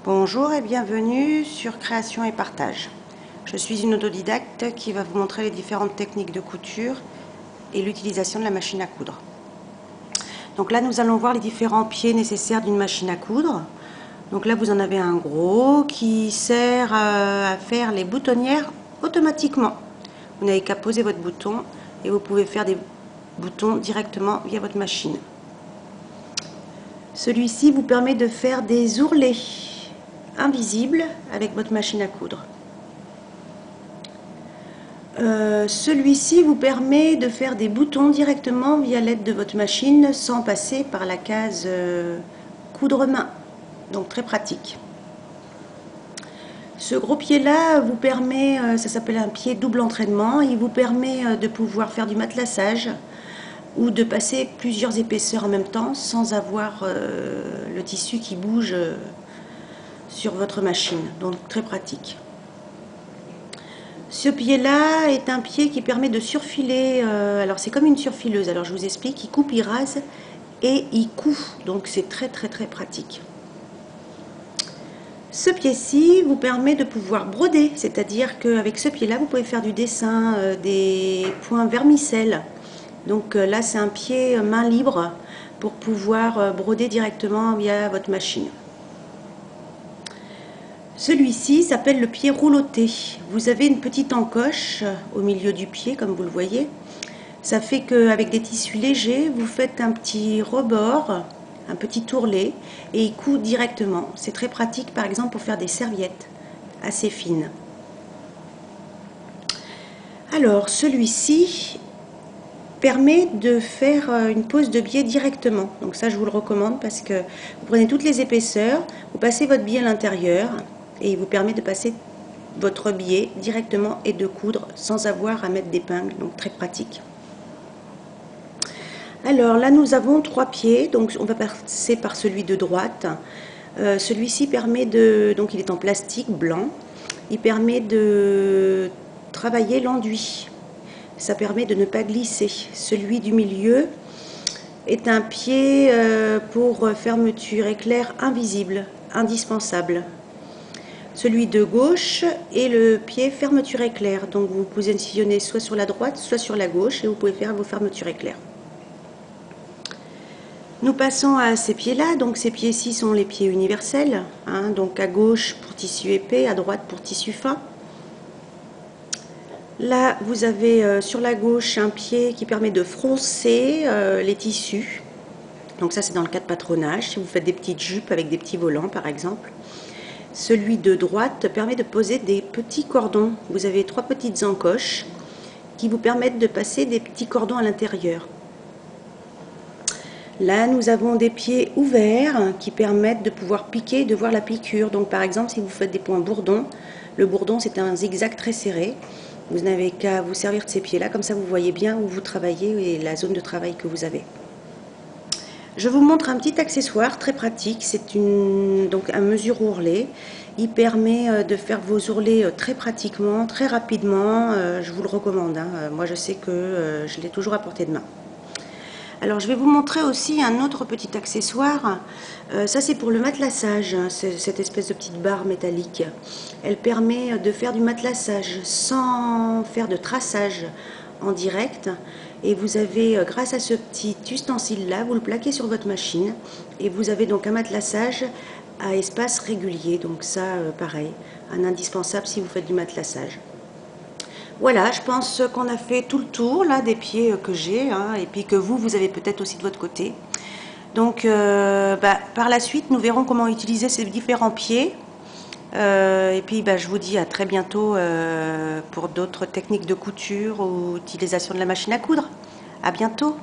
Bonjour et bienvenue sur Création et Partage. Je suis une autodidacte qui va vous montrer les différentes techniques de couture et l'utilisation de la machine à coudre. Donc là, nous allons voir les différents pieds nécessaires d'une machine à coudre. Donc là, vous en avez un gros qui sert à faire les boutonnières automatiquement. Vous n'avez qu'à poser votre bouton et vous pouvez faire des boutons directement via votre machine. Celui-ci vous permet de faire des ourlets invisible avec votre machine à coudre. Celui-ci vous permet de faire des boutons directement via l'aide de votre machine sans passer par la case coudre main, donc très pratique. Ce gros pied là vous permet, ça s'appelle un pied double entraînement, il vous permet de pouvoir faire du matelassage ou de passer plusieurs épaisseurs en même temps sans avoir le tissu qui bouge sur votre machine, donc très pratique. Ce pied là est un pied qui permet de surfiler, alors c'est comme une surfileuse, alors je vous explique, il coupe, il rase et il coud, donc c'est très pratique. Ce pied-ci vous permet de pouvoir broder, c'est-à-dire qu'avec ce pied là vous pouvez faire du dessin, des points vermicelles, donc là c'est un pied main libre pour pouvoir broder directement via votre machine. Celui-ci s'appelle le pied rouloté. Vous avez une petite encoche au milieu du pied, comme vous le voyez. Ça fait qu'avec des tissus légers, vous faites un petit rebord, un petit ourlet, et il coud directement. C'est très pratique, par exemple, pour faire des serviettes assez fines. Alors, celui-ci permet de faire une pose de biais directement. Donc ça, je vous le recommande parce que vous prenez toutes les épaisseurs, vous passez votre biais à l'intérieur, et il vous permet de passer votre biais directement et de coudre sans avoir à mettre d'épingle, donc très pratique. Alors là nous avons 3 pieds, donc on va passer par celui de droite. Celui-ci permet de, donc il est en plastique blanc, il permet de travailler l'enduit, ça permet de ne pas glisser. Celui du milieu est un pied pour fermeture éclair invisible, indispensable. Celui de gauche est le pied fermeture éclair, donc vous positionnez soit sur la droite, soit sur la gauche et vous pouvez faire vos fermetures éclair. Nous passons à ces pieds-là, donc ces pieds-ci sont les pieds universels, donc à gauche pour tissu épais, à droite pour tissu fin. Là, vous avez sur la gauche un pied qui permet de froncer les tissus, donc ça c'est dans le cas de patronage, si vous faites des petites jupes avec des petits volants par exemple. Celui de droite permet de poser des petits cordons. Vous avez 3 petites encoches qui vous permettent de passer des petits cordons à l'intérieur. Là, nous avons des pieds ouverts qui permettent de pouvoir piquer et de voir la piqûre. Donc par exemple, si vous faites des points bourdons, le bourdon c'est un zigzag très serré. Vous n'avez qu'à vous servir de ces pieds-là, comme ça vous voyez bien où vous travaillez et la zone de travail que vous avez. Je vous montre un petit accessoire très pratique, c'est donc un mesure ourlet. Il permet de faire vos ourlets très pratiquement, très rapidement, je vous le recommande. Moi je sais que je l'ai toujours à portée de main. Alors je vais vous montrer aussi un autre petit accessoire, ça c'est pour le matelassage, cette espèce de petite barre métallique. Elle permet de faire du matelassage sans faire de traçage en direct. Et vous avez, grâce à ce petit ustensile là, vous le plaquez sur votre machine et vous avez donc un matelassage à espace régulier, donc ça pareil, un indispensable si vous faites du matelassage. Voilà, je pense qu'on a fait tout le tour là des pieds que j'ai, et puis que vous avez peut-être aussi de votre côté. Donc par la suite nous verrons comment utiliser ces différents pieds. Et puis je vous dis à très bientôt pour d'autres techniques de couture ou utilisation de la machine à coudre. À bientôt.